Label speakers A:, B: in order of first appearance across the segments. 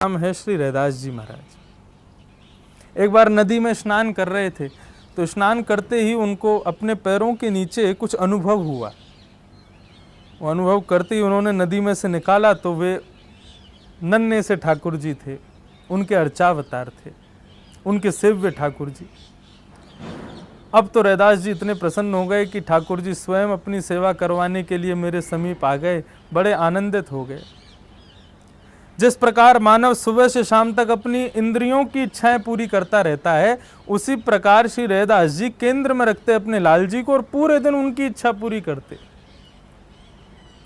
A: नाम है श्री रैदास जी महाराज। एक बार नदी में स्नान कर रहे थे, तो स्नान करते ही उनको अपने पैरों के नीचे कुछ अनुभव हुआ। वो अनुभव करते ही उन्होंने नदी में से निकाला तो वे नन्हे से ठाकुर जी थे, उनके अर्चावतार थे, उनके सेव्य ठाकुर जी। अब तो रैदास जी इतने प्रसन्न हो गए कि ठाकुर जी स्वयं अपनी सेवा करवाने के लिए मेरे समीप आ गए, बड़े आनंदित हो गए। जिस प्रकार मानव सुबह से शाम तक अपनी इंद्रियों की इच्छाएं पूरी करता रहता है, उसी प्रकार श्री रैदास जी केंद्र में रखते अपने लाल जी को और पूरे दिन उनकी इच्छा पूरी करते।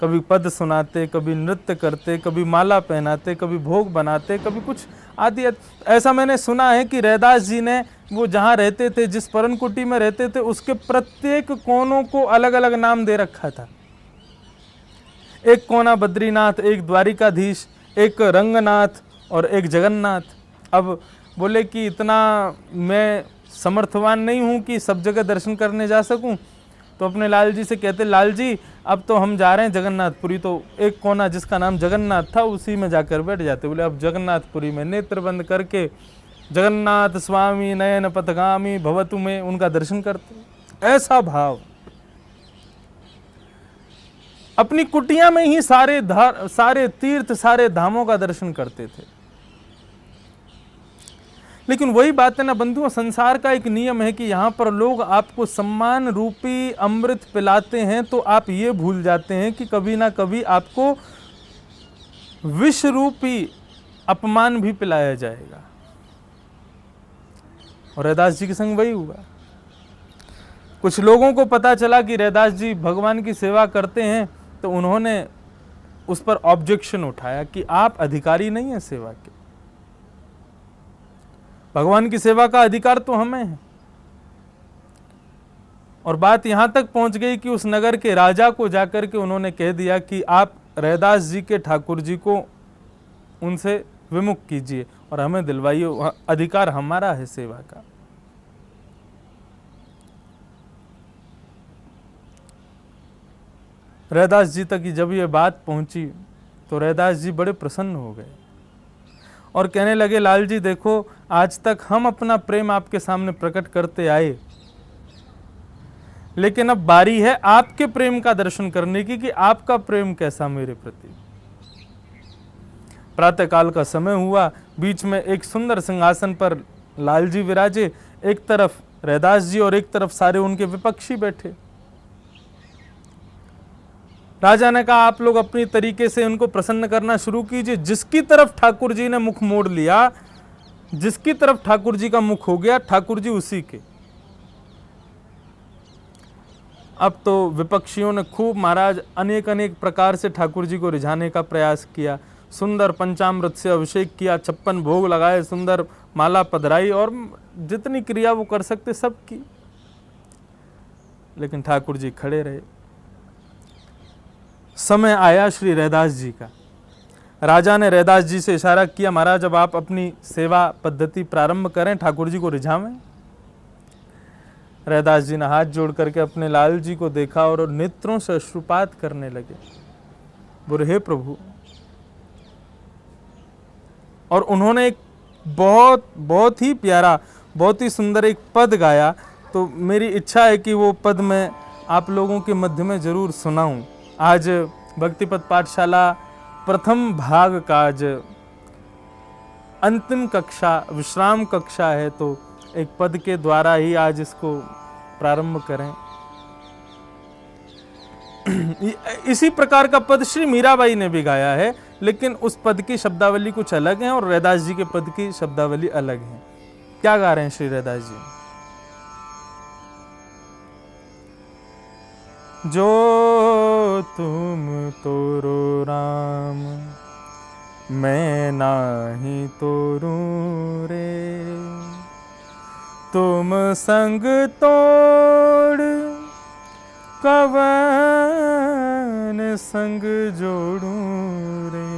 A: कभी पद सुनाते, कभी नृत्य करते, कभी माला पहनाते, कभी भोग बनाते, कभी कुछ आदि। ऐसा मैंने सुना है कि रैदास जी ने वो जहाँ रहते थे, जिस परनकुटी में रहते थे, उसके प्रत्येक कोनों को अलग अलग नाम दे रखा था। एक कोना बद्रीनाथ, एक द्वारिकाधीश, एक रंगनाथ और एक जगन्नाथ। अब बोले कि इतना मैं समर्थवान नहीं हूँ कि सब जगह दर्शन करने जा सकूँ, तो अपने लाल जी से कहते, लाल जी अब तो हम जा रहे हैं जगन्नाथपुरी। तो एक कोना जिसका नाम जगन्नाथ था उसी में जाकर बैठ जाते। बोले अब जगन्नाथपुरी में नेत्र बंद करके जगन्नाथ स्वामी नयन पथगामी भवतु में उनका दर्शन करते। ऐसा भाव। अपनी कुटिया में ही सारे तीर्थ, सारे धामों का दर्शन करते थे। लेकिन वही बात है ना बंधुओं, संसार का एक नियम है कि यहां पर लोग आपको सम्मान रूपी अमृत पिलाते हैं, तो आप ये भूल जाते हैं कि कभी ना कभी आपको विष रूपी अपमान भी पिलाया जाएगा। और रैदास जी के संग वही हुआ। कुछ लोगों को पता चला कि रैदास जी भगवान की सेवा करते हैं, तो उन्होंने उस पर ऑब्जेक्शन उठाया कि आप अधिकारी नहीं हैं सेवा के, भगवान की सेवा का अधिकार तो हमें है। और बात यहां तक पहुंच गई कि उस नगर के राजा को जाकर के उन्होंने कह दिया कि आप रैदास जी के ठाकुर जी को उनसे विमुख कीजिए और हमें दिलवाइए, अधिकार हमारा है सेवा का। रैदास जी तक जब ये बात पहुंची तो रैदास जी बड़े प्रसन्न हो गए और कहने लगे, लाल जी देखो, आज तक हम अपना प्रेम आपके सामने प्रकट करते आए, लेकिन अब बारी है आपके प्रेम का दर्शन करने की कि आपका प्रेम कैसा मेरे प्रति। प्रातःकाल का समय हुआ, बीच में एक सुंदर सिंहासन पर लाल जी विराजे, एक तरफ रैदास जी और एक तरफ सारे उनके विपक्षी बैठे। राजा ने कहा, आप लोग अपनी तरीके से उनको प्रसन्न करना शुरू कीजिए। जिसकी तरफ ठाकुर जी ने मुख मोड़ लिया, जिसकी तरफ ठाकुर जी का मुख हो गया, ठाकुर जी उसी के। अब तो विपक्षियों ने खूब महाराज अनेक अनेक प्रकार से ठाकुर जी को रिझाने का प्रयास किया। सुंदर पंचामृत से अभिषेक किया, 56 भोग लगाए, सुंदर माला पधराई और जितनी क्रिया वो कर सकते सब की। लेकिन ठाकुर जी खड़े रहे। समय आया श्री रैदास जी का। राजा ने रैदास जी से इशारा किया, महाराज अब आप अपनी सेवा पद्धति प्रारंभ करें, ठाकुर जी को रिझावें। रैदास जी ने हाथ जोड़ करके अपने लाल जी को देखा और नेत्रों से अश्रुपात करने लगे। बोले, हे प्रभु। और उन्होंने एक बहुत ही प्यारा, बहुत ही सुंदर एक पद गाया। तो मेरी इच्छा है कि वो पद मैं आप लोगों के मध्य में जरूर सुनाऊं। आज भक्तिपद पाठशाला प्रथम भाग का आज अंतिम कक्षा, विश्राम कक्षा है, तो एक पद के द्वारा ही आज इसको प्रारंभ करें। इसी प्रकार का पद श्री मीराबाई ने भी गाया है, लेकिन उस पद की शब्दावली कुछ अलग है और रैदास जी के पद की शब्दावली अलग है। क्या गा रहे हैं श्री रैदास जी? जो तुम तोरो राम, मैं नाही तोरू रे, तुम संग तोड़ कवन संग जोड़ू रे,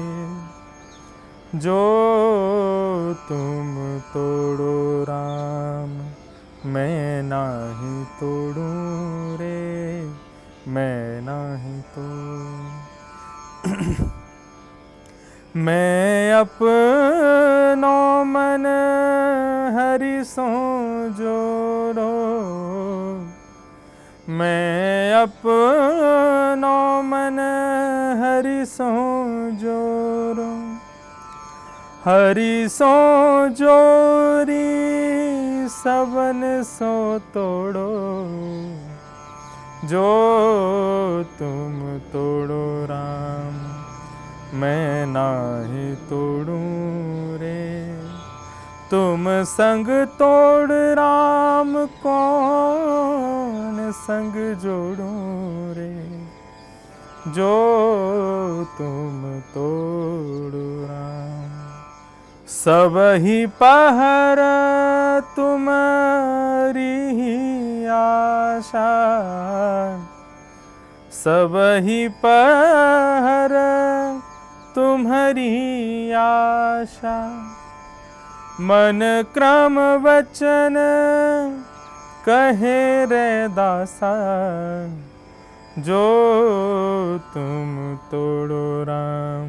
A: जो तुम तोड़ो राम, मैं नाही तोड़ू रे, मैं नाही तो। मैं अपने अपनो मन हरि सो जोड़ो, मैं अपनो मन हरि सो जोड़ो, हरि सो जोरी सबन सो तोड़ो, जो तुम तोड़ो राम मैं नाही तोड़ूं रे, तुम संग तोड़ राम कौन संग जोड़ूं रे, जो तुम तोड़ो राम। सब ही पहर तुम्हारी ही आशा, सब ही पहर तुम्हारी आशा, मन क्रम वचन कहे रे दासा, जो तुम तोड़ो राम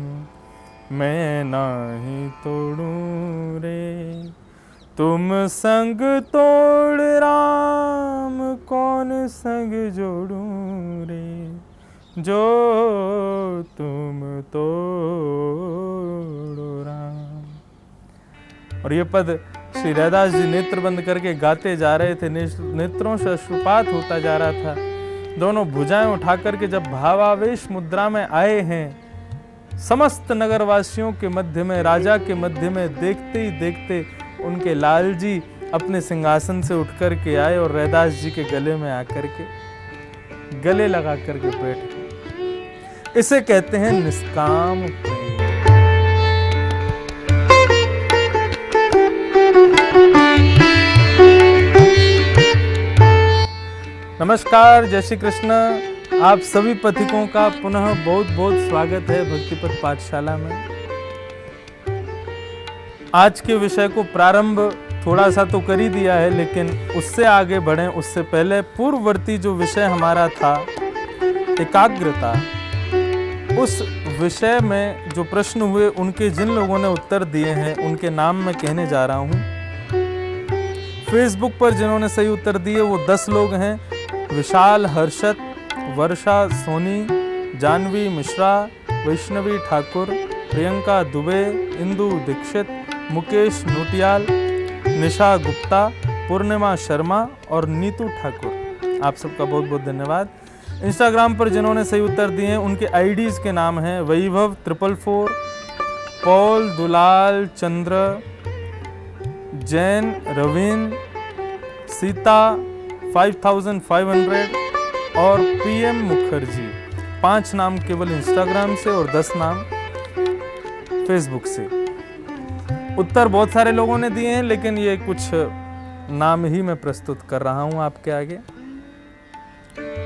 A: मैं नाही तोड़ूं रे, तुम संग तोड़ राम कौन संग जोड़ूं रे, जो तुम तोड़ो राम। और ये पद श्री रैदास जी नेत्र बंद करके गाते जा रहे थे, नेत्रों से अश्रुपात होता जा रहा था। दोनों भुजाएं उठा करके जब भावावेश मुद्रा में आए हैं, समस्त नगरवासियों के मध्य में, राजा के मध्य में, देखते ही देखते उनके लाल जी अपने सिंहासन से उठ करके आए और रैदास जी के गले में आकर के गले लगा करके बैठ गए। इसे कहते हैं निष्काम प्रेम। नमस्कार, जय श्री कृष्ण। आप सभी पथिकों का पुनः बहुत बहुत स्वागत है भक्तिपथ पाठशाला में। आज के विषय को प्रारंभ थोड़ा सा तो कर ही दिया है, लेकिन उससे आगे बढ़ें उससे पहले पूर्ववर्ती जो विषय हमारा था एकाग्रता, उस विषय में जो प्रश्न हुए उनके जिन लोगों ने उत्तर दिए हैं उनके नाम मैं कहने जा रहा हूं। फेसबुक पर जिन्होंने सही उत्तर दिए वो 10 लोग हैं। विशाल, हर्षद, वर्षा सोनी, जानवी मिश्रा, वैष्णवी ठाकुर, प्रियंका दुबे, इंदु दीक्षित, मुकेश नोटियाल, निशा गुप्ता, पूर्णिमा शर्मा और नीतू ठाकुर। आप सबका बहुत बहुत धन्यवाद। इंस्टाग्राम पर जिन्होंने सही उत्तर दिए हैं उनके आईडीज के नाम हैं वैभव 444, पॉल, दुलाल, चंद्र, जैन, रवीन, सीता 5500 और पीएम मुखर्जी। 5 नाम केवल इंस्टाग्राम से और 10 नाम फेसबुक से। उत्तर बहुत सारे लोगों ने दिए हैं, लेकिन ये कुछ नाम ही मैं प्रस्तुत कर रहा हूं आपके आगे।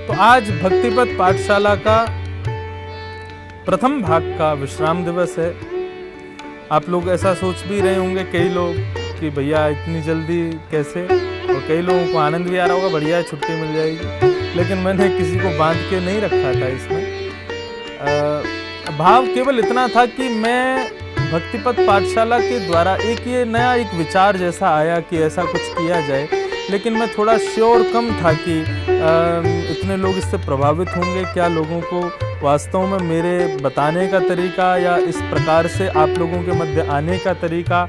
A: तो आज भक्तिपथ पाठशाला का प्रथम भाग का विश्राम दिवस है। आप लोग ऐसा सोच भी रहे होंगे कई लोग कि भैया इतनी जल्दी कैसे, और कई लोगों को आनंद भी आ रहा होगा, बढ़िया छुट्टी मिल जाएगी। लेकिन मैंने किसी को बांध के नहीं रखा था इसमें। भाव केवल इतना था कि मैं भक्तिपथ पाठशाला के द्वारा ये नया विचार जैसा आया कि ऐसा कुछ किया जाए, लेकिन मैं थोड़ा श्योर कम था कि इतने लोग इससे प्रभावित होंगे क्या, लोगों को वास्तव में मेरे बताने का तरीका या इस प्रकार से आप लोगों के मध्य आने का तरीका,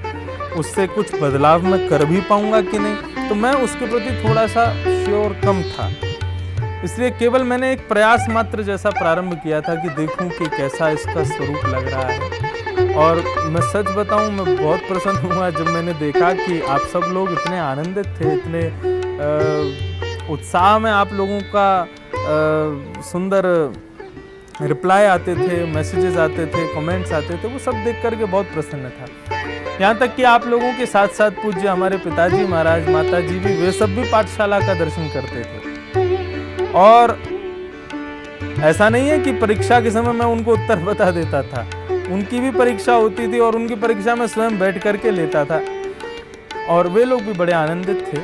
A: उससे कुछ बदलाव मैं कर भी पाऊंगा कि नहीं। तो मैं उसके प्रति थोड़ा सा श्योर कम था, इसलिए केवल मैंने एक प्रयास मात्र जैसा प्रारंभ किया था कि देखूं कि कैसा इसका स्वरूप लग रहा है। और मैं सच बताऊं, मैं बहुत प्रसन्न हुआ जब मैंने देखा कि आप सब लोग इतने आनंदित थे, इतने उत्साह में आप लोगों का सुंदर रिप्लाई आते थे, मैसेजेस आते थे, कमेंट्स आते थे, वो सब देख करके बहुत प्रसन्न था। यहाँ तक कि आप लोगों के साथ साथ पूज्य हमारे पिताजी महाराज, माताजी भी, वे सब भी पाठशाला का दर्शन करते थे। और ऐसा नहीं है कि परीक्षा के समय मैं उनको उत्तर बता देता था, उनकी भी परीक्षा होती थी और उनकी परीक्षा में स्वयं बैठ करके लेता था, और वे लोग भी बड़े आनंदित थे।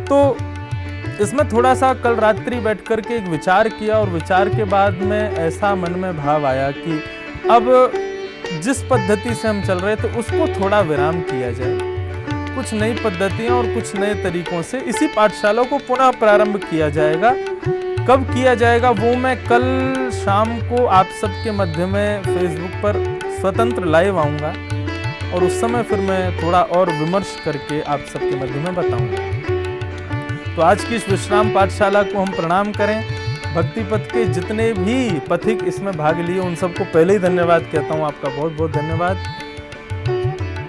A: तो इसमें थोड़ा सा कल रात्रि बैठ करके एक विचार किया, और विचार के बाद में ऐसा मन में भाव आया कि अब जिस पद्धति से हम चल रहे थे उसको थोड़ा विराम किया जाए, कुछ नई पद्धतियां और कुछ नए तरीकों से इसी पाठशाला को पुनः प्रारंभ किया जाएगा। कब किया जाएगा वो मैं कल शाम को आप सबके मध्य में फेसबुक पर स्वतंत्र लाइव आऊँगा और उस समय फिर मैं थोड़ा और विमर्श करके आप सबके मध्य में बताऊँगा। तो आज की इस विश्राम पाठशाला को हम प्रणाम करें। भक्ति पथ के जितने भी पथिक इसमें भाग लिए उन सबको पहले ही धन्यवाद कहता हूँ, आपका बहुत बहुत धन्यवाद।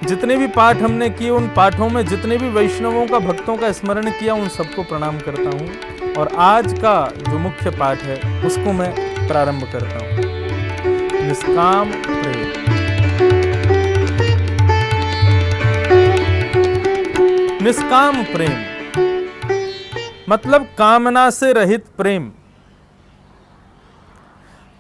A: जितने भी पाठ हमने किए उन पाठों में जितने भी वैष्णवों का भक्तों का स्मरण किया उन सबको प्रणाम करता हूँ। और आज का जो मुख्य पाठ है उसको मैं प्रारंभ करता हूँ। निष्काम प्रेम। निष्काम प्रेम मतलब कामना से रहित प्रेम।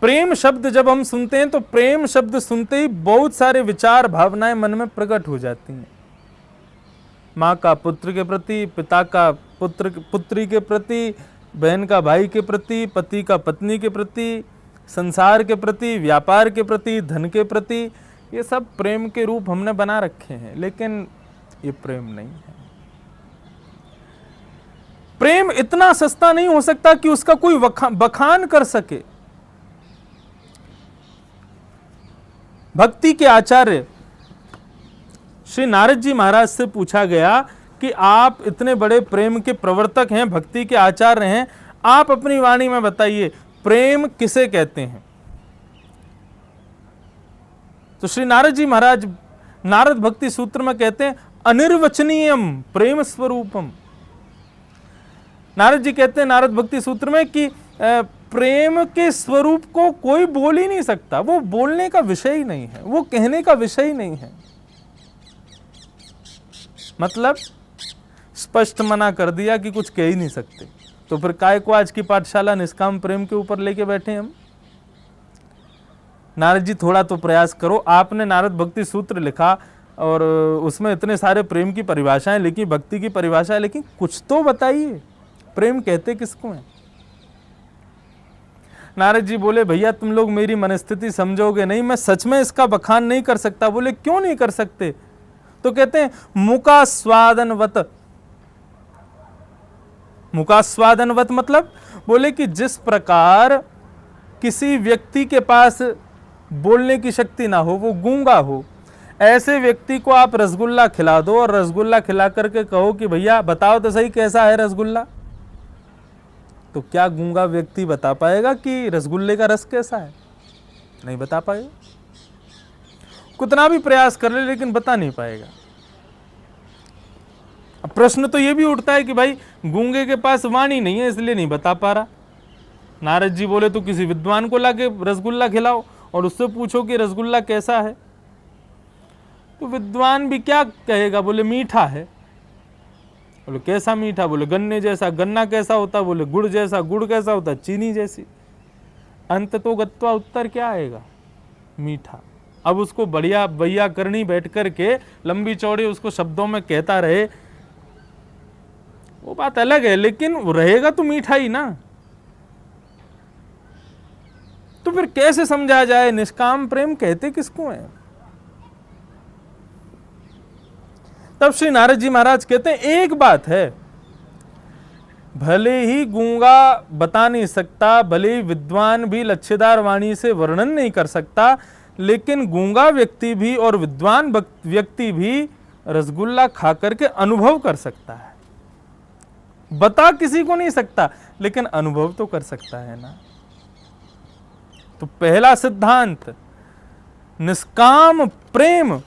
A: प्रेम शब्द जब हम सुनते हैं तो प्रेम शब्द सुनते ही बहुत सारे विचार भावनाएं मन में प्रकट हो जाती हैं। माँ का पुत्र के प्रति, पिता का पुत्री के प्रति, बहन का भाई के प्रति, पति का पत्नी के प्रति, संसार के प्रति, व्यापार के प्रति, धन के प्रति, ये सब प्रेम के रूप हमने बना रखे हैं, लेकिन ये प्रेम नहीं है। प्रेम इतना सस्ता नहीं हो सकता कि उसका कोई बखान कर सके। भक्ति के आचार्य श्री नारद जी महाराज से पूछा गया कि आप इतने बड़े प्रेम के प्रवर्तक हैं, भक्ति के आचार्य हैं, आप अपनी वाणी में बताइए प्रेम किसे कहते हैं। तो श्री नारद जी महाराज नारद भक्ति सूत्र में कहते हैं अनिर्वचनीयम प्रेम स्वरूपम। नारद जी कहते हैं नारद भक्ति सूत्र में कि प्रेम के स्वरूप को कोई बोल ही नहीं सकता, वो बोलने का विषय ही नहीं है, वो कहने का विषय ही नहीं है। मतलब स्पष्ट मना कर दिया कि कुछ कह ही नहीं सकते। तो फिर काय को आज की पाठशाला निष्काम प्रेम के ऊपर लेके बैठे हम। नारद जी थोड़ा तो प्रयास करो। आपने नारद भक्ति सूत्र लिखा और उसमें इतने सारे प्रेम की परिभाषाएं लिखी, भक्ति की परिभाषा, लेकिन कुछ तो बताइए प्रेम कहते किसको हैं। नारद जी बोले भैया तुम लोग मेरी मनस्थिति समझोगे नहीं, मैं सच में इसका बखान नहीं कर सकता। बोले क्यों नहीं कर सकते? तो कहते हैं मुकास्वादनवत। मुकास्वादनवत मतलब बोले कि जिस प्रकार किसी व्यक्ति के पास बोलने की शक्ति ना हो, वो गूंगा हो, ऐसे व्यक्ति को आप रसगुल्ला खिला दो और रसगुल्ला खिला करके कहो कि भैया बताओ तो सही कैसा है रसगुल्ला, तो क्या गूंगा व्यक्ति बता पाएगा कि रसगुल्ले का रस कैसा है? नहीं बता पाएगा। कितना भी प्रयास कर ले लेकिन बता नहीं पाएगा। अब प्रश्न तो ये भी उठता है कि भाई गूंगे के पास वाणी नहीं है इसलिए नहीं बता पा रहा। नारद जी बोले तो किसी विद्वान को लाके रसगुल्ला खिलाओ और उससे पूछो कि रसगुल्ला कैसा है। तो विद्वान भी क्या कहेगा? बोले मीठा है। बोले कैसा मीठा? बोले गन्ने जैसा। गन्ना कैसा होता? बोले गुड़ जैसा। गुड़ कैसा होता? चीनी जैसी। अंत तो गत्वा उत्तर क्या आएगा? मीठा। अब उसको बढ़िया भैया करनी बैठ करके लंबी चौड़ी उसको शब्दों में कहता रहे, वो बात अलग है, लेकिन वो रहेगा तो मीठा ही ना। तो फिर कैसे समझा जाए निष्काम प्रेम कहते किसको है? तब श्री नारद जी महाराज कहते हैं एक बात है, भले ही गूंगा बता नहीं सकता, भले ही विद्वान भी लच्छेदार वाणी से वर्णन नहीं कर सकता, लेकिन गूंगा व्यक्ति भी और विद्वान व्यक्ति भी रसगुल्ला खा करके अनुभव कर सकता है। बता किसी को नहीं सकता लेकिन अनुभव तो कर सकता है ना। तो पहला सिद्धांत, निष्काम प्रेम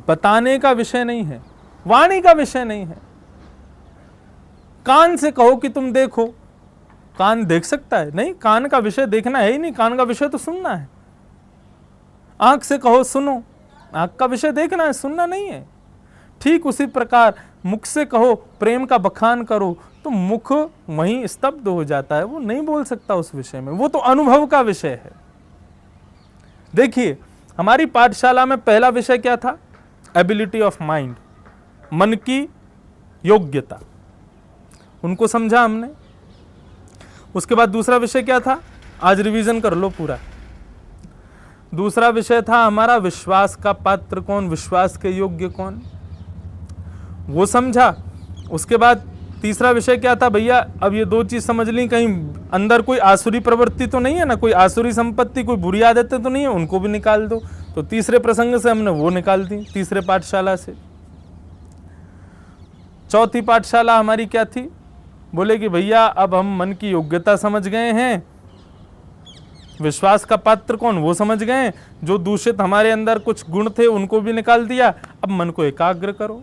A: बताने का विषय नहीं है, वाणी का विषय नहीं है। कान से कहो कि तुम देखो, कान देख सकता है? नहीं, कान का विषय देखना है ही नहीं, कान का विषय तो सुनना है। आंख से कहो सुनो, आंख का विषय देखना है, सुनना नहीं है। ठीक उसी प्रकार मुख से कहो प्रेम का बखान करो, तो मुख वहीं स्तब्ध हो जाता है, वो नहीं बोल सकता उस विषय में, वो तो अनुभव का विषय है। देखिए हमारी पाठशाला में पहला विषय क्या था? एबिलिटी ऑफ माइंड, मन की योग्यता, उनको समझा हमने। उसके बाद दूसरा विषय क्या था? आज रिवीजन कर लो पूरा। दूसरा विषय था हमारा विश्वास का पात्र कौन, विश्वास के योग्य कौन, वो समझा। उसके बाद तीसरा विषय क्या था, भैया अब ये दो चीज समझ ली, कहीं अंदर कोई आसुरी प्रवृत्ति तो नहीं है ना, कोई आसुरी संपत्ति, कोई बुरी आदतें तो नहीं है, उनको भी निकाल दो। तो तीसरे प्रसंग से हमने वो निकाल दी, तीसरे पाठशाला से। चौथी पाठशाला हमारी क्या थी, बोले कि भैया अब हम मन की योग्यता समझ गए हैं, विश्वास का पात्र कौन वो समझ गए, जो दूषित हमारे अंदर कुछ गुण थे उनको भी निकाल दिया, अब मन को एकाग्र करो।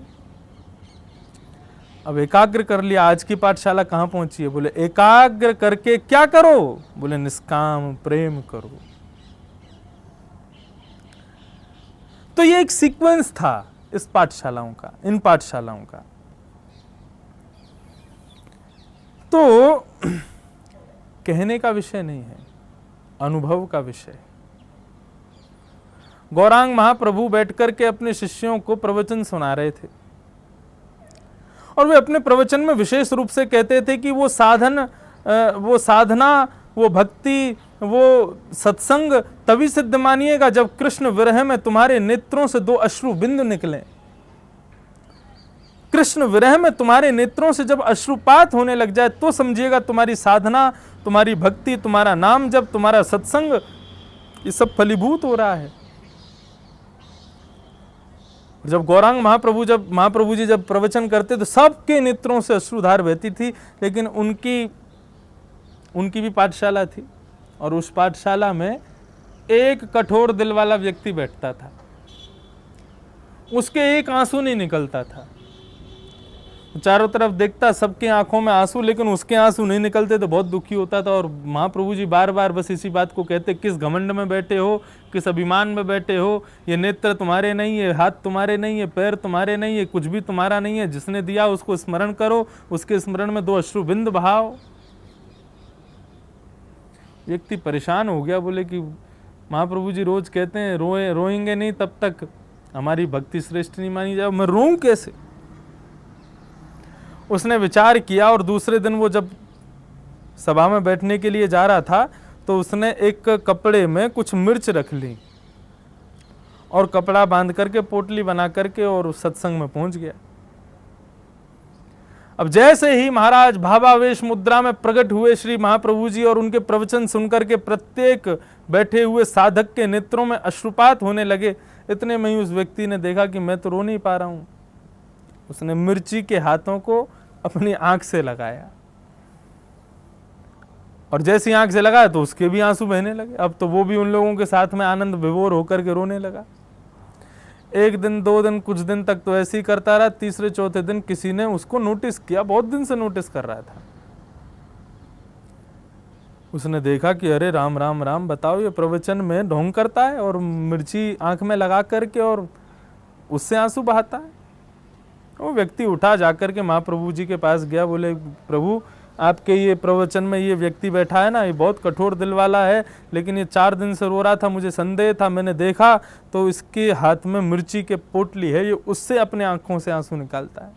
A: अब एकाग्र कर लिया। आज की पाठशाला कहां पहुंची है, बोले एकाग्र करके क्या करो, बोले निष्काम प्रेम करो। तो ये एक सीक्वेंस था इस पाठशालाओं का, इन पाठशालाओं का। तो कहने का विषय नहीं है, अनुभव का विषय। गौरांग महाप्रभु बैठकर के अपने शिष्यों को प्रवचन सुना रहे थे और वे अपने प्रवचन में विशेष रूप से कहते थे कि वो साधन, वो साधना, वो भक्ति, वो सत्संग तभी सिद्ध मानिएगा जब कृष्ण विरह में तुम्हारे नेत्रों से 2 अश्रु बिंदु निकले। कृष्ण विरह में तुम्हारे नेत्रों से जब अश्रुपात होने लग जाए तो समझिएगा तुम्हारी साधना, तुम्हारी भक्ति, तुम्हारा नाम जब, तुम्हारा सत्संग, ये सब फलीभूत हो रहा है। जब गौरांग महाप्रभु जी जब प्रवचन करते तो सबके नेत्रों से अश्रुधार बहती थी, लेकिन उनकी भी पाठशाला थी और उस पाठशाला में एक कठोर दिल वाला व्यक्ति बैठता था, उसके एक आंसू नहीं निकलता था। चारों तरफ देखता, सबके आंखों में आंसू, लेकिन उसके आंसू नहीं निकलते तो बहुत दुखी होता था। और महाप्रभु जी बार बार बस इसी बात को कहते, किस घमंड में बैठे हो, किस अभिमान में बैठे हो, ये नेत्र तुम्हारे नहीं है, हाथ तुम्हारे नहीं है, पैर तुम्हारे नहीं है, कुछ भी तुम्हारा नहीं है, जिसने दिया उसको स्मरण करो, उसके स्मरण में 2 अश्रुबिंद बहाओ। व्यक्ति परेशान हो गया, बोले कि महाप्रभु जी रोज कहते हैं रोएंगे नहीं तब तक हमारी भक्ति श्रेष्ठ नहीं मानी जाए, मैं रोऊं कैसे। उसने विचार किया और दूसरे दिन वो जब सभा में बैठने के लिए जा रहा था तो उसने एक कपड़े में कुछ मिर्च रख ली और कपड़ा बांध करके पोटली बना करके और सत्संग में पहुंच गया। अब जैसे ही महाराज भावावेश मुद्रा में प्रकट हुए श्री महाप्रभु जी और उनके प्रवचन सुनकर के प्रत्येक बैठे हुए साधक के नेत्रों में अश्रुपात होने लगे, इतने में ही उस व्यक्ति ने देखा कि मैं तो रो नहीं पा रहा हूं। उसने मिर्ची के हाथों को अपनी आंख से लगाया और जैसी आंख से लगाया तो उसके भी आंसू बहने लगे। अब तो वो भी उन लोगों के साथ में आनंद विभोर होकर के रोने लगा। 1 दिन 2 दिन कुछ दिन तक तो ऐसे ही करता रहा। तीसरे चौथे दिन किसी ने उसको नोटिस किया, बहुत दिन से नोटिस कर रहा था। उसने देखा कि अरे राम राम राम, बताओ ये प्रवचन में ढोंग करता है और मिर्ची आंख में लगा करके और उससे आंसू बहाता है। वो व्यक्ति उठा जाकर के महाप्रभु जी के पास गया, बोले प्रभु आपके ये प्रवचन में ये व्यक्ति बैठा है ना, ये बहुत कठोर दिल वाला है, लेकिन ये 4 दिन से रो रहा था, मुझे संदेह था, मैंने देखा तो इसके हाथ में मिर्ची के पोटली है, ये उससे अपने आंखों से आंसू निकालता है।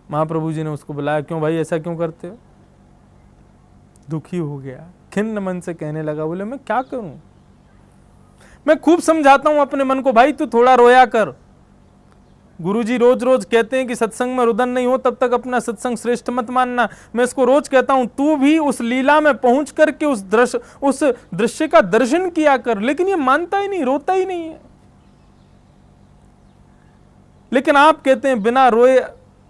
A: महाप्रभु जी ने उसको बुलाया, क्यों भाई ऐसा क्यों करते हो। दुखी हो गया, खिन्न मन से कहने लगा, बोले मैं क्या करूं, मैं खूब समझाता हूं अपने मन को, भाई तू थोड़ा रोया कर। गुरुजी रोज रोज कहते हैं कि सत्संग में रुदन नहीं हो तब तक अपना सत्संग श्रेष्ठ मत मानना। मैं इसको रोज कहता हूं तू भी उस लीला में पहुंच करके उस दृश्य का दर्शन किया कर, लेकिन ये मानता ही नहीं, रोता ही नहीं है। लेकिन आप कहते हैं बिना रोए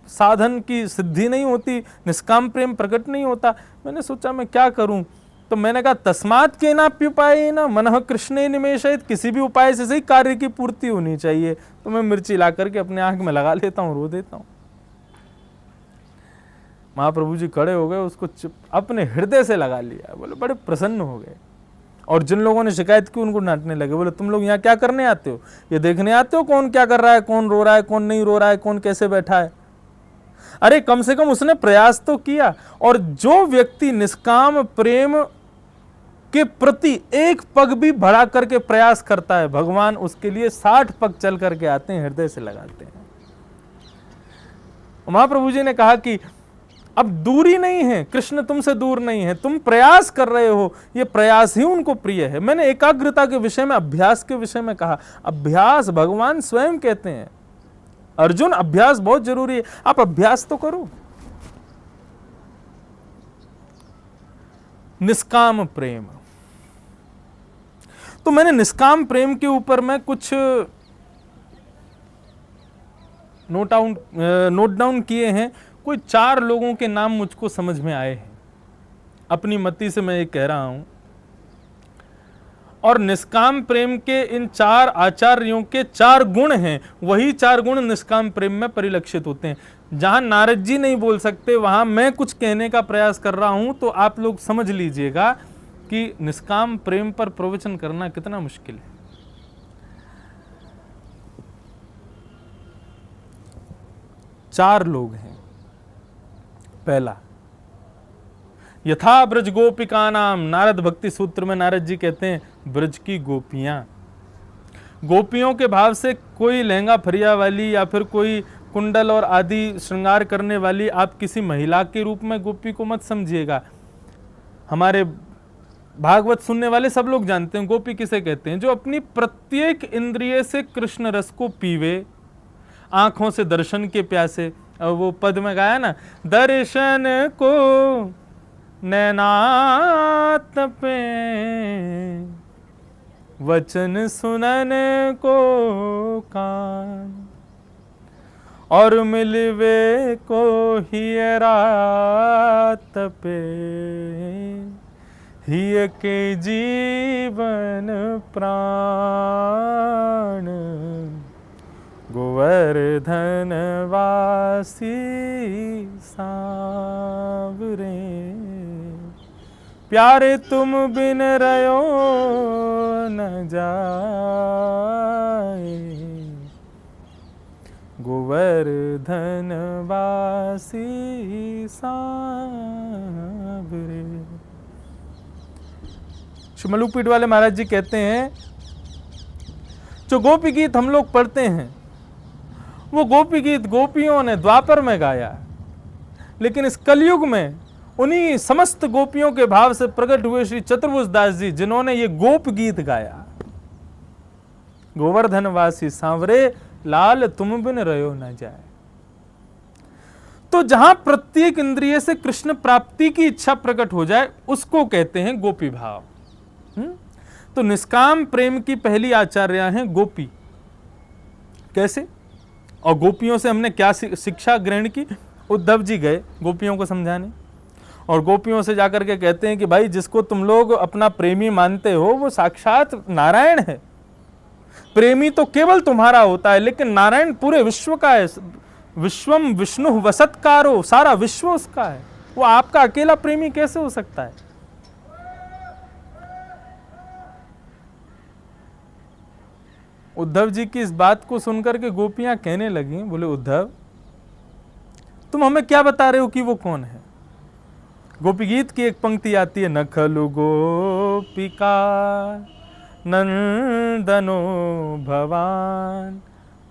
A: साधन की सिद्धि नहीं होती, निष्काम प्रेम प्रकट नहीं होता। मैंने सोचा मैं क्या करूं, तो मैंने कहा तस्मात् केनाप्युपायेन मनः कृष्णे निमेषयेत्, किसी भी उपाय से सही कार्य की पूर्ति होनी चाहिए। तो मैं मिर्ची ला करके अपने आंख में लगा लेता हूं, रो देता हूं। महाप्रभु जी खड़े हो गए, उसको अपने हृदय से लगा लिया, बोले बड़े प्रसन्न हो गए। और जिन लोगों ने शिकायत की उनको डांटने लगे, बोले तुम लोग यहाँ क्या करने आते हो, ये देखने आते हो कौन क्या कर रहा है, कौन रो रहा है, कौन नहीं रो रहा है, कौन कैसे बैठा है। अरे कम से कम उसने प्रयास तो किया। और जो व्यक्ति निष्काम प्रेम के प्रति एक पग भी बढ़ा करके प्रयास करता है, भगवान उसके लिए 60 पग चल करके आते हैं, हृदय से लगाते हैं। महाप्रभु जी ने कहा कि अब दूरी नहीं है, कृष्ण तुमसे दूर नहीं है, तुम प्रयास कर रहे हो, ये प्रयास ही उनको प्रिय है। मैंने एकाग्रता के विषय में, अभ्यास के विषय में कहा, अभ्यास भगवान स्वयं कहते हैं, अर्जुन अभ्यास बहुत जरूरी है, आप अभ्यास तो करो। निष्काम प्रेम, तो मैंने निष्काम प्रेम के ऊपर मैं कुछ नोट डाउन किए हैं। कोई 4 लोगों के नाम मुझको समझ में आए हैं, अपनी मति से मैं ये कह रहा हूं। और निष्काम प्रेम के इन 4 आचार्यों के 4 गुण हैं, वही 4 गुण निष्काम प्रेम में परिलक्षित होते हैं। जहां नारद जी नहीं बोल सकते, वहां मैं कुछ कहने का प्रयास कर रहा हूं, तो आप लोग समझ लीजिएगा कि निष्काम प्रेम पर प्रवचन करना कितना मुश्किल है। 4 लोग हैं। पहला, यथा ब्रज गोपिका नाम, नारद भक्ति सूत्र में नारद जी कहते हैं ब्रज की गोपियां। गोपियों के भाव से कोई लहंगा फरिया वाली या फिर कोई कुंडल और आदि श्रृंगार करने वाली आप किसी महिला के रूप में गोपी को मत समझिएगा। हमारे भागवत सुनने वाले सब लोग जानते हैं गोपी किसे कहते हैं, जो अपनी प्रत्येक इंद्रिय से कृष्ण रस को पीवे, आंखों से दर्शन के प्यासे। और वो पद में गाया ना, दर्शन को नैनात पे, वचन सुनन को कान, और मिलवे को ही रात पे, हिय के जीवन प्राण, गोवर्धन वासी सांवरे, प्यारे तुम बिन रयो न जाए, गोवर्धन वासी सांवरे। मलुकपीठ वाले महाराज जी कहते हैं, जो गोपी गीत हम लोग पढ़ते हैं, वो गोपी गीत गोपियों ने द्वापर में गाया, लेकिन इस कलयुग में उन्हीं समस्त गोपियों के भाव से प्रकट हुए श्री चतुर्भुज दास जी, जिन्होंने ये गोप गीत गाया, गोवर्धन वासी सांवरे, लाल तुम बिन रयो न जाए। तो जहां प्रत्येक इंद्रिय से कृष्ण प्राप्ति की इच्छा प्रकट हो जाए, उसको कहते हैं गोपी भाव। तो निष्काम प्रेम की पहली आचार्या हैं गोपी। कैसे? और गोपियों से हमने क्या शिक्षा ग्रहण की? उद्धव जी गए गोपियों को समझाने, और गोपियों से जाकर के कहते हैं कि भाई, जिसको तुम लोग अपना प्रेमी मानते हो वो साक्षात नारायण है। प्रेमी तो केवल तुम्हारा होता है, लेकिन नारायण पूरे विश्व का है। विश्वम विष्णु वसत्कारो, सारा विश्व उसका है। वो आपका अकेला प्रेमी कैसे हो सकता है? उद्धव जी की इस बात को सुनकर के गोपियां कहने लगी, बोले उद्धव, तुम हमें क्या बता रहे हो कि वो कौन है? गोपी गीत की एक पंक्ति आती है, न खलु गोपिका नंदनो भवान,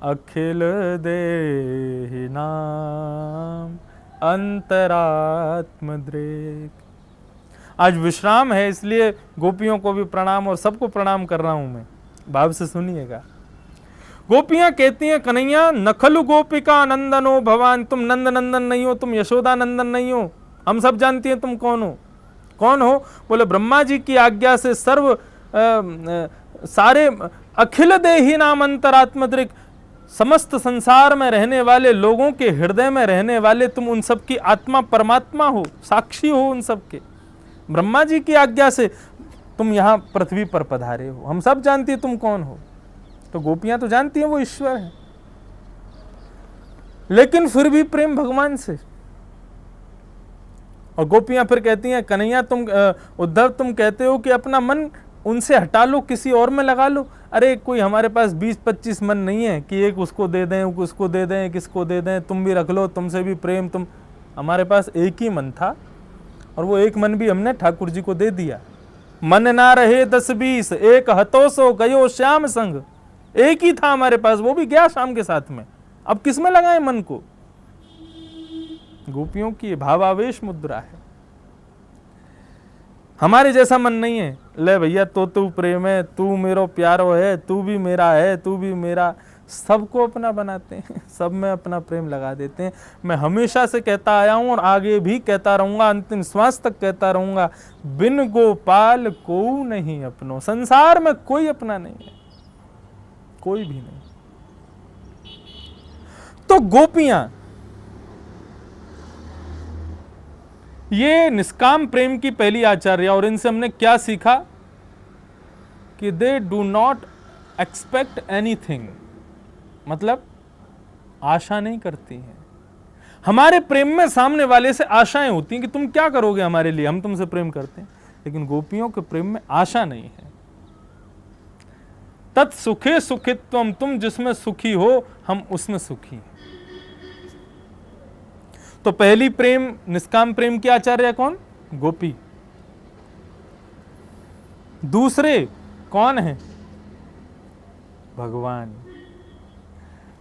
A: अखिल देहि नाम अंतरात्म दृक्। आज विश्राम है, इसलिए गोपियों को भी प्रणाम और सबको प्रणाम कर रहा हूं मैं, भाव से सुनिएगा। गोपियां कहती हैं, कन्हैया नखलु गोपिका नंदनो भवान, तुम नंद नंदन नहीं हो, तुम यशोदा नंदन नहीं हो, हम सब जानती हैं तुम कौन हो। कौन हो? बोले ब्रह्मा जी की आज्ञा से सारे अखिल देही नाम अंतरात्म दृक्, समस्त संसार में रहने वाले लोगों के हृदय में रहने वाले तुम उन सब की आत्मा परमात्मा हो, साक्षी हो उन सब के। ब्रह्मा जी की आज्ञा से तुम यहां पृथ्वी पर पधारे हो, हम सब जानती है तुम कौन हो। तो गोपियां तो जानती हैं वो ईश्वर है, लेकिन फिर भी प्रेम भगवान से। और गोपियां फिर कहती हैं, कन्हैया उद्धव तुम कहते हो कि अपना मन उनसे हटा लो, किसी और में लगा लो। अरे कोई हमारे पास 20-25 मन नहीं है कि एक उसको दे दें, उसको दे दें, किसको दे दें, तुम भी रख लो, तुमसे भी प्रेम। हमारे पास एक ही मन था, और वो एक मन भी हमने ठाकुर जी को दे दिया। मन ना रहे 10-20, एक हतो सो गयो श्याम संग। एक ही था हमारे पास, वो भी गया शाम के साथ में। अब किस में लगाए मन को? गोपियों की भावावेश मुद्रा है। हमारे जैसा मन नहीं है, ले भैया तो तू प्रेम है, तू मेरो प्यारो है, तू भी मेरा है, तू भी मेरा, सबको अपना बनाते हैं, सब में अपना प्रेम लगा देते हैं। मैं हमेशा से कहता आया हूं और आगे भी कहता रहूंगा, अंतिम श्वास तक कहता रहूंगा, बिन गोपाल को नहीं अपनो। संसार में कोई अपना नहीं है, कोई भी नहीं। तो गोपियां ये निष्काम प्रेम की पहली आचार्य, और इनसे हमने क्या सीखा कि they do not expect anything, मतलब आशा नहीं करती हैं। हमारे प्रेम में सामने वाले से आशाएं होती हैं कि तुम क्या करोगे हमारे लिए, हम तुमसे प्रेम करते हैं, लेकिन गोपियों के प्रेम में आशा नहीं है। तत् सुखे सुखित्वम, तुम जिसमें सुखी हो हम उसमें सुखी हैं। तो पहली प्रेम निष्काम प्रेम की आचार्य कौन? गोपी। दूसरे कौन है? भगवान।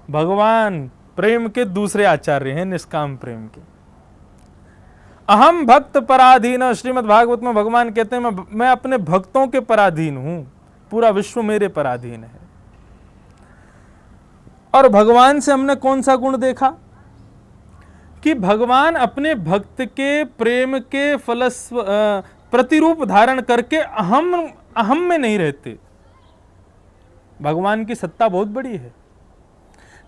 A: भगवान प्रेम के दूसरे आचार्य हैं निष्काम प्रेम के। अहम भक्त पराधीन, श्रीमद् भागवत में भगवान कहते हैं मैं अपने भक्तों के पराधीन हूं, पूरा विश्व मेरे पराधीन है। और भगवान से हमने कौन सा गुण देखा कि भगवान अपने भक्त के प्रेम के प्रतिरूप धारण करके अहम में नहीं रहते। भगवान की सत्ता बहुत बड़ी है,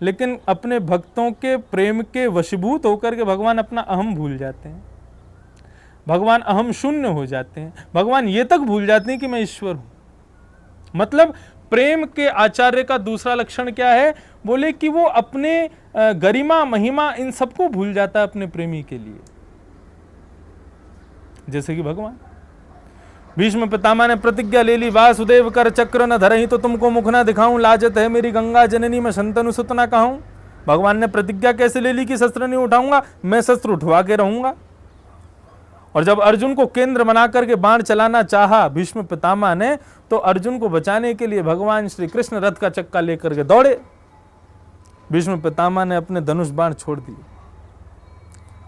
A: लेकिन अपने भक्तों के प्रेम के वशीभूत होकर के भगवान अपना अहम भूल जाते हैं। भगवान अहम शून्य हो जाते हैं। भगवान ये तक भूल जाते हैं कि मैं ईश्वर हूं। मतलब प्रेम के आचार्य का दूसरा लक्षण क्या है? बोले कि वो अपने गरिमा महिमा इन सबको भूल जाता है अपने प्रेमी के लिए। जैसे कि भगवान भीष्म पितामह ने प्रतिज्ञा ले ली, वासुदेव कर चक्र न धरहि तो तुमको मुख न दिखाऊं, लाजत है मेरी गंगा जननी मैं शंतनु सुत न कहूं। भगवान ने प्रतिज्ञा कैसे ले ली कि शस्त्र नहीं उठाऊंगा, मैं शस्त्र उठवा के रहूंगा। और जब अर्जुन को केंद्र बना करके बाण चलाना चाहा भीष्म पितामह ने, तो अर्जुन को बचाने के लिए भगवान श्री कृष्ण रथ का चक्का लेकर के दौड़े। भीष्म पितामह ने अपने धनुष बाण छोड़ दिए।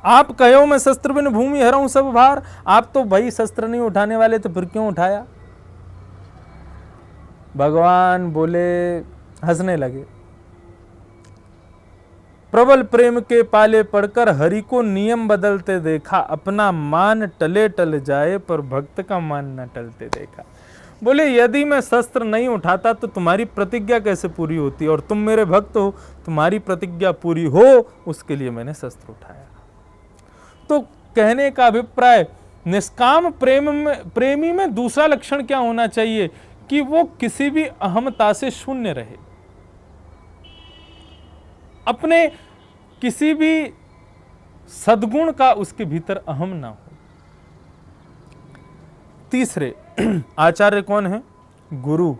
A: आप कहो मैं शस्त्र बिन भूमि हरऊं सब भार, आप तो भाई शस्त्र नहीं उठाने वाले, तो फिर क्यों उठाया? भगवान बोले, हंसने लगे। प्रबल प्रेम के पाले पड़कर हरि को नियम बदलते देखा, अपना मान टले टल जाए पर भक्त का मान न टलते देखा। बोले यदि मैं शस्त्र नहीं उठाता तो तुम्हारी प्रतिज्ञा कैसे पूरी होती, और तुम मेरे भक्त हो, तुम्हारी प्रतिज्ञा पूरी हो उसके लिए मैंने शस्त्र उठाया। तो कहने का अभिप्राय, निष्काम प्रेमी में दूसरा लक्षण क्या होना चाहिए कि वो किसी भी अहमता से शून्य रहे, अपने किसी भी सद्गुण का उसके भीतर अहम ना हो। तीसरे आचार्य कौन है? गुरु।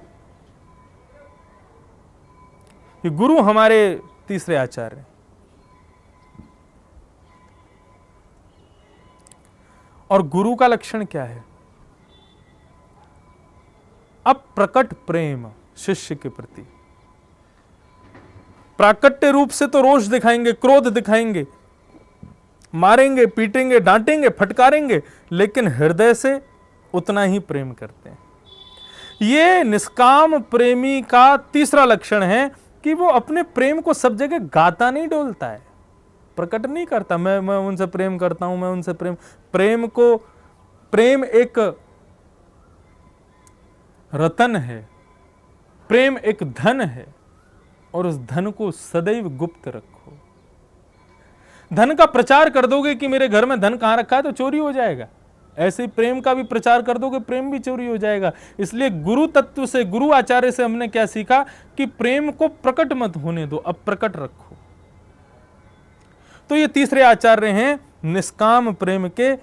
A: ये गुरु हमारे तीसरे आचार्य। और गुरु का लक्षण क्या है? अब प्रकट प्रेम शिष्य के प्रति। प्राकट्य रूप से तो रोष दिखाएंगे, क्रोध दिखाएंगे, मारेंगे, पीटेंगे, डांटेंगे, फटकारेंगे, लेकिन हृदय से उतना ही प्रेम करते हैं। ये निष्काम प्रेमी का तीसरा लक्षण है कि वो अपने प्रेम को सब जगह गाता नहीं, डोलता है, प्रकट नहीं करता। मैं उनसे प्रेम करता हूं, मैं उनसे प्रेम एक रतन है, प्रेम एक धन है, और उस धन को सदैव गुप्त रखो। धन का प्रचार कर दोगे कि मेरे घर में धन कहां रखा है, तो चोरी हो जाएगा। ऐसे ही प्रेम का भी प्रचार कर दोगे, प्रेम भी चोरी हो जाएगा। इसलिए गुरु तत्व से, गुरु आचार्य से हमने क्या सीखा कि प्रेम को प्रकट मत होने दो, अप्रकट रखो। तो ये तीसरे आचार्य हैं निष्काम प्रेम के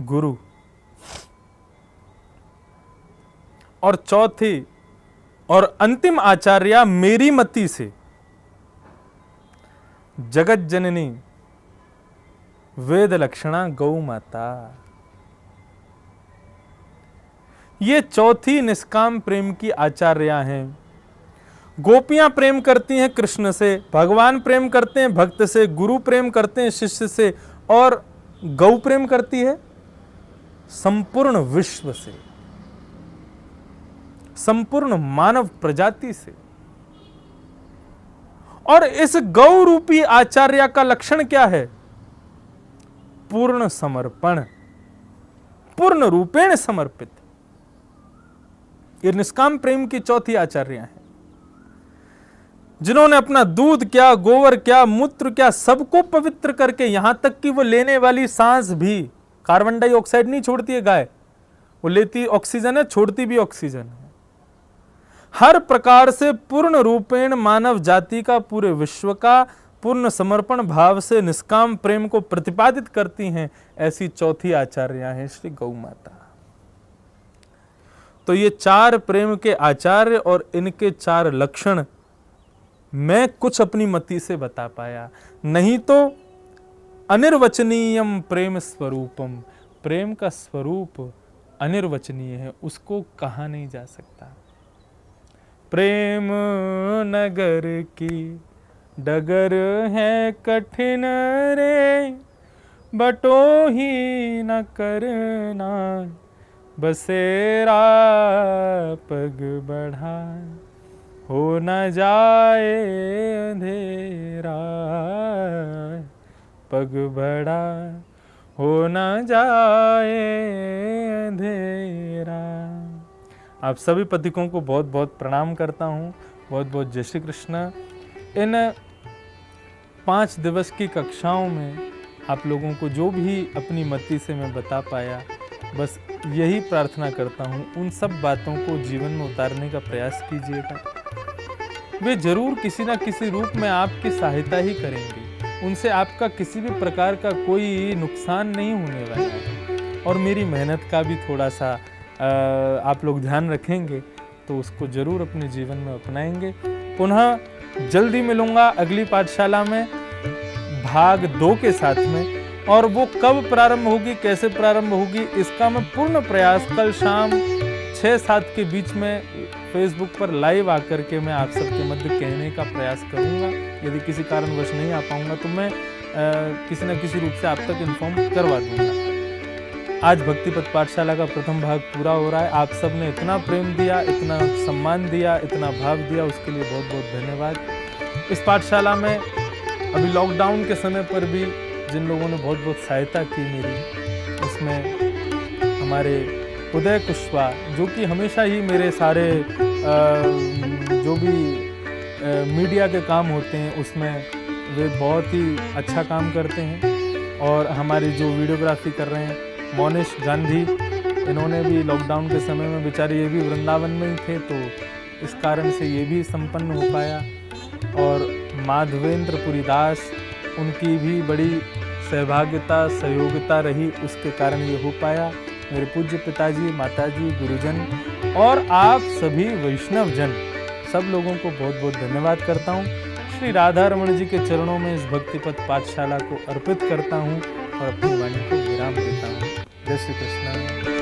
A: गुरु। और चौथी और अंतिम आचार्य मेरी मति से जगत जननी वेद लक्षणा गौ माता। ये चौथी निष्काम प्रेम की आचार्या हैं। गोपियां प्रेम करती हैं कृष्ण से, भगवान प्रेम करते हैं भक्त से, गुरु प्रेम करते हैं शिष्य से, और गौ प्रेम करती है संपूर्ण विश्व से, संपूर्ण मानव प्रजाति से। और इस गौ रूपी आचार्य का लक्षण क्या है? पूर्ण समर्पण, पूर्ण रूपेण समर्पित। ये निष्काम प्रेम की चौथी आचार्य है, जिन्होंने अपना दूध क्या, गोबर क्या, मूत्र क्या, सबको पवित्र करके, यहां तक कि वो लेने वाली सांस भी कार्बन डाइऑक्साइड नहीं छोड़ती है गाय, वो लेती ऑक्सीजन है, छोड़ती भी ऑक्सीजन है। हर प्रकार से पूर्ण रूपेण मानव जाति का, पूरे विश्व का पूर्ण समर्पण भाव से निष्काम प्रेम को प्रतिपादित करती हैं, ऐसी चौथी आचार्य हैं श्री गौ माता। तो ये 4 प्रेम के आचार्य और इनके 4 लक्षण मैं कुछ अपनी मति से बता पाया, नहीं तो अनिर्वचनीयम प्रेम स्वरूपम, प्रेम का स्वरूप अनिर्वचनीय है, उसको कहा नहीं जा सकता। प्रेम नगर की डगर है कठिन रे, बटो ही न करना बसेरा, पग बढ़ा हो न जाए अंधेरा, पग बढ़ा हो न जाए अंधेरा। आप सभी पथिकों को बहुत बहुत प्रणाम करता हूँ, बहुत बहुत जय श्री कृष्ण। इन 5 दिवस की कक्षाओं में आप लोगों को जो भी अपनी मति से मैं बता पाया, बस यही प्रार्थना करता हूँ, उन सब बातों को जीवन में उतारने का प्रयास कीजिएगा। वे जरूर किसी न किसी रूप में आपकी सहायता ही करेंगे, उनसे आपका किसी भी प्रकार का कोई नुकसान नहीं होने वाला है। और मेरी मेहनत का भी थोड़ा सा आप लोग ध्यान रखेंगे तो उसको जरूर अपने जीवन में अपनाएंगे। पुनः जल्दी मिलूंगा अगली पाठशाला में भाग 2 के साथ में, और वो कब प्रारंभ होगी, कैसे प्रारंभ होगी, इसका मैं पूर्ण प्रयास कल शाम 6-7 के बीच में फेसबुक पर लाइव आकर के मैं आप सबके मध्य कहने का प्रयास करूंगा। यदि किसी कारणवश नहीं आ पाऊंगा तो मैं किसी न किसी रूप से आप तक इन्फॉर्म करवा दूंगा। आज भक्तिपथ पाठशाला का प्रथम भाग पूरा हो रहा है। आप सब ने इतना प्रेम दिया, इतना सम्मान दिया, इतना भाव दिया, उसके लिए बहुत बहुत धन्यवाद। इस पाठशाला में अभी लॉकडाउन के समय पर भी जिन लोगों ने बहुत बहुत सहायता की मेरी, उसमें हमारे उदय कुशवाहा, जो कि हमेशा ही मेरे सारे जो भी मीडिया के काम होते हैं उसमें वे बहुत ही अच्छा काम करते हैं। और हमारी जो वीडियोग्राफी कर रहे हैं मोनिश गांधी, इन्होंने भी लॉकडाउन के समय में, बेचारे ये भी वृंदावन में ही थे, तो इस कारण से ये भी संपन्न हो पाया। और माधवेंद्र पुरी दास, उनकी भी बड़ी सहभागिता सहयोगिता रही, उसके कारण ये हो पाया। मेरे पूज्य पिताजी, माताजी, गुरुजन और आप सभी वैष्णव जन, सब लोगों को बहुत बहुत धन्यवाद करता हूँ। श्री राधा रमण जी के चरणों में इस भक्तिपथ पाठशाला को अर्पित करता हूँ और अपनी वाणी को विराम देता हूँ। जय श्री कृष्ण।